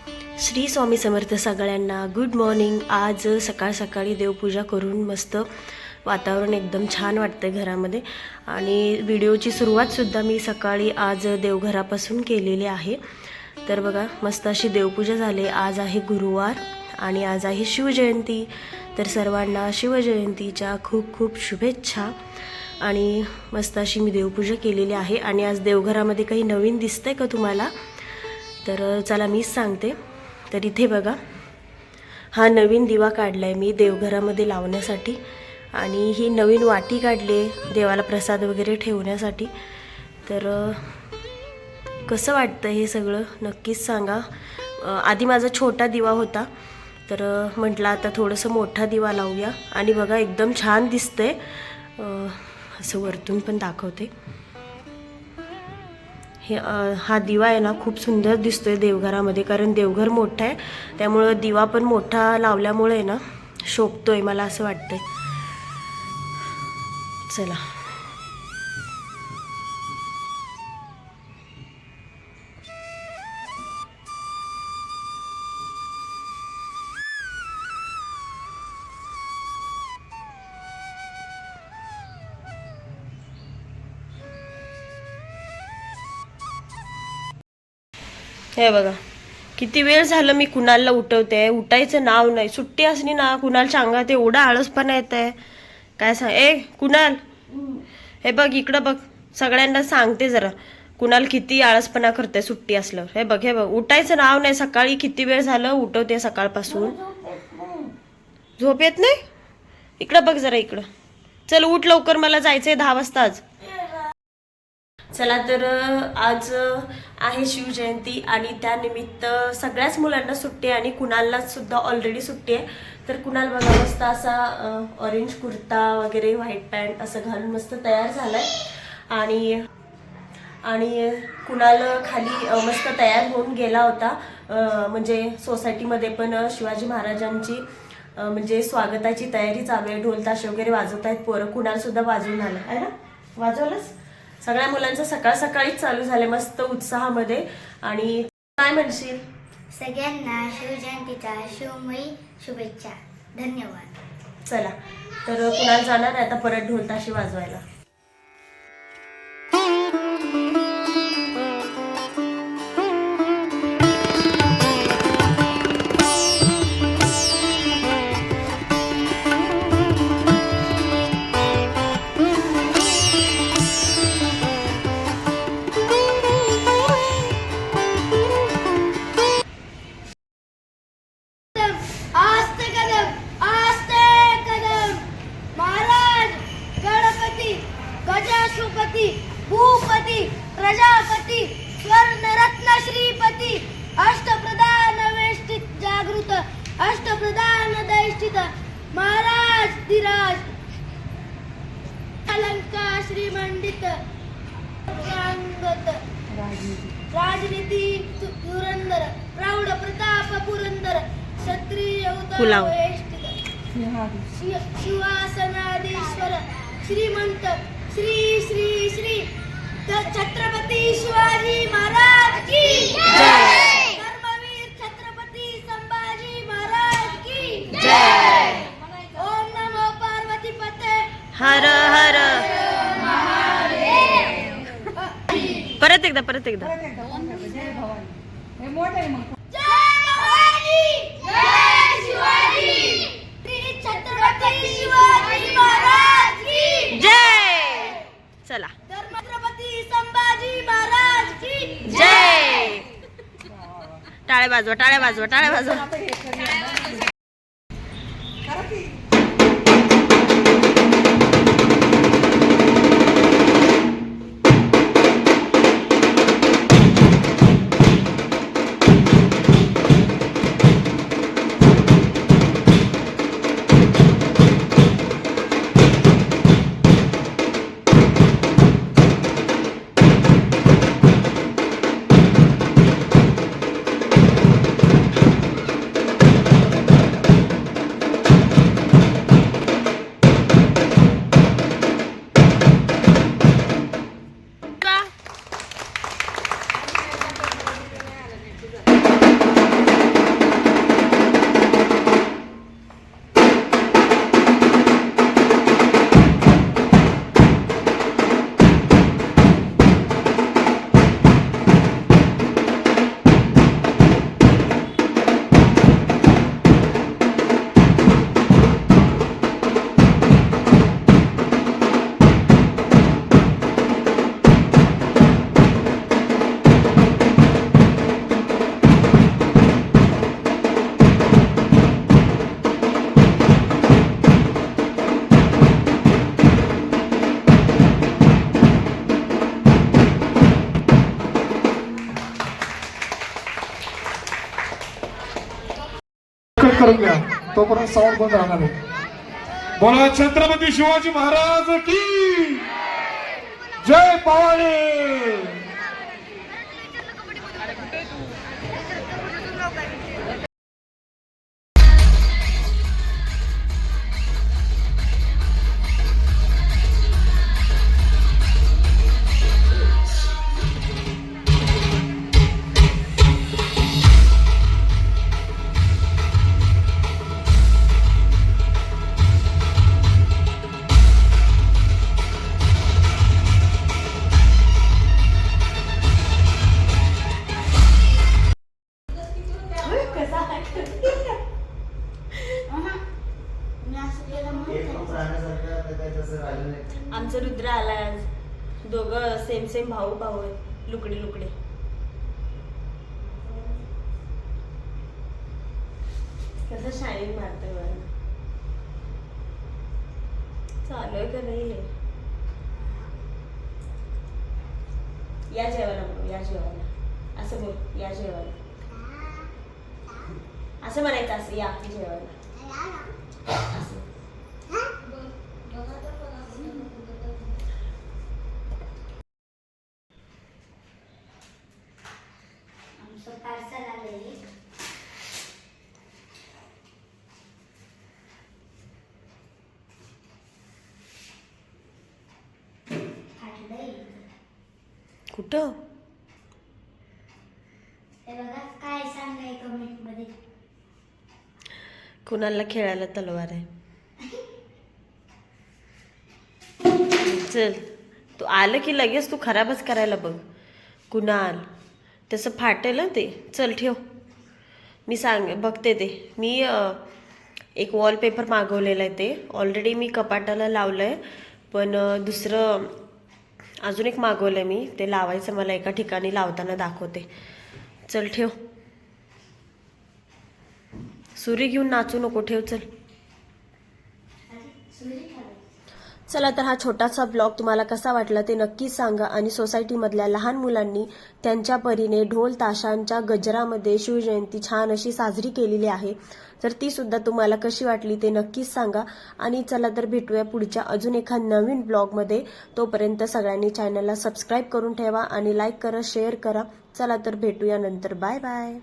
श्री स्वामी समर्थ सगळ्यांना good morning. आज सकाळ सकाळी देवपूजा करून मस्त वातावरण एकदम छान वाटतं घरामध्ये। आणि व्हिडिओची सुरुवातसुद्धा मी सकाळी आज देवघरापासून केलेली आहे। तर बघा मस्त अशी देवपूजा झाली। आज आहे गुरुवार आणि आज आहे शिवजयंती। तर सर्वांना शिवजयंतीच्या खूप खूप शुभेच्छा। आणि मस्त अशी मी देवपूजा केलेली आहे। आणि आज देवघरामध्ये काही नवीन दिसतंय का तुम्हाला? तर चला मीच सांगते। तर इथे बघा हा नवीन दिवा काढलाय मी देवघरामध्ये लावण्यासाठी। आणि ही नवीन वाटी काढली देवाला प्रसाद वगैरे ठेवण्यासाठी। तर कसं वाटतं हे सगळं नक्कीच सांगा। आधी माझा छोटा दिवा होता, तर म्हटलं आता थोडंसं मोठा दिवा लावूया। आणि बघा एकदम छान दिसतंय। असं वरतून पण दाखवते। हे हा दिवा आहे ना खूप सुंदर दिसतोय देवघरामध्ये, कारण देवघर मोठं आहे त्यामुळं दिवा पण मोठा लावल्यामुळे ना शोभतोय मला असं वाटतंय। चला हे बघा किती वेळ झालं मी कुणालला उठवते, उठायचं नाव नाही। सुट्टी असली ना कुणालच्या अंगात एवढा आळसपणा येत आहे काय सांग। ए कुणाल हे बघ इकडं बघ, सगळ्यांना सांगते जरा कुणाल किती आळसपणा करते सुट्टी असल्यावर। हे बघ उठायचं नाव नाही। सकाळी किती वेळ झालं उठवते सकाळपासून, झोप येत नाही। इकडं बघ जरा इकडं, चल उठ लवकर, मला जायचंय 10 वाजता आज। चला तर आज आहे शिवजयंती आणि त्यानिमित्त सगळ्याच मुलांना सुट्टी आहे आणि कुणालला सुद्धा ऑलरेडी सुट्टी आहे। तर कुणाल बघा मस्त असा ऑरेंज कुर्ता वगैरे व्हाईट पॅन्ट असं घालून मस्त तयार झालाय। आणि कुणाल खाली मस्त तयार होऊन गेला होता। म्हणजे सोसायटीमध्ये पण शिवाजी महाराजांची म्हणजे स्वागताची तयारी चालू आहे। ढोल ताशे वगैरे वाजवत आहेत पोरं। कुणाल सुद्धा वाजवून आला आहे ना, वाजवलंच। सगळ्या मुलांचं सकाळ सकाळीच चालू झाले मस्त उत्साहामध्ये। आणि काय म्हणशील? सगळ्यांना शिवजयंतीच्या शिवमयी शुभेच्छा, धन्यवाद। चला तर कुणाल जाणार आहे आता परत ढोल ताशे वाजवायला। भूपती प्रजापती स्वर्णरत्न श्रीपती अष्टप्रधान वेष्टित जागृत अष्टप्रधान दैष्टित महाराज धीराज अलंका श्रीमंडित अंगत राजनीती धुरंधर प्रौढ प्रताप पुरंदर क्षत्रिय वेष्टित शिवासनाधीश्वर श्रीमंत श्री श्री श्री छत्रपती शिवाजी महाराज की जय। धर्मवीर छत्रपती संभाजी महाराज की जय। ओम नमो पार्वती पते हर हर महादेव। परत एकदा जय भवानी जय शिवाजी श्री छत्रपती शिवाजी महाराज की जय। चला छत्रपती संभाजी महाराज की जय। टाळ्या वाजवा, टाळ्या वाजवा, टाळ्या वाजवा। करून घ्या, तोपर्यंत साऊंड बंद राहणार आहे. बोला छत्रपती शिवाजी महाराज की जय. पवानी. मी असं केलं म्हणून आमचं रुद्र आलाय आज. दोघं सेम सेम भाऊ भाऊ आहेत, लुकडे लुकडे. कसं शायनिंग मारतोय मला. चालू आहे का नाही हे? या जेवायला बोल, या जेवायला असं बोल, या जेवायला असं म्हणायचं, असं या जेवायला असं. आमचं पार्सल आलंय. फाटलंय. कुठं? हे बघा काय सांगाय कमेंट मध्ये. कुणाला खेळायला तलवार आहे? चल, तू आलं की लगेच तू खराबच करायला बघ. कुणाल तसं फाटेल हं ते. चल ठेव, मी बघते ते. मी एक वॉलपेपर मागवलेलं आहे, ते ऑलरेडी मी कपाटाला लावलं आहे. पण दुसरं अजून एक मागवलं आहे मी, ते लावायचं. मला एका ठिकाणी लावताना दाखवते. चल ठेव. सुरी घेऊन नाचू नको, ठेव. चल चला, तर हा छोटासा ब्लॉग तुम्हाला कसा वाटला ते नक्कीच सांगा. आणि सोसायटीमधल्या लहान मुलांनी त्यांच्या परीने ढोल ताशांच्या गजरामध्ये शिवजयंती छान अशी साजरी केलेली आहे. तर ती सुद्धा तुम्हाला कशी वाटली ते नक्कीच सांगा. आणि चला तर भेटूया पुढच्या अजून एका नवीन ब्लॉगमध्ये. तोपर्यंत सगळ्यांनी चॅनलला सबस्क्राईब करून ठेवा आणि लाईक करा, शेअर करा. चला तर भेटूया नंतर. Bye bye.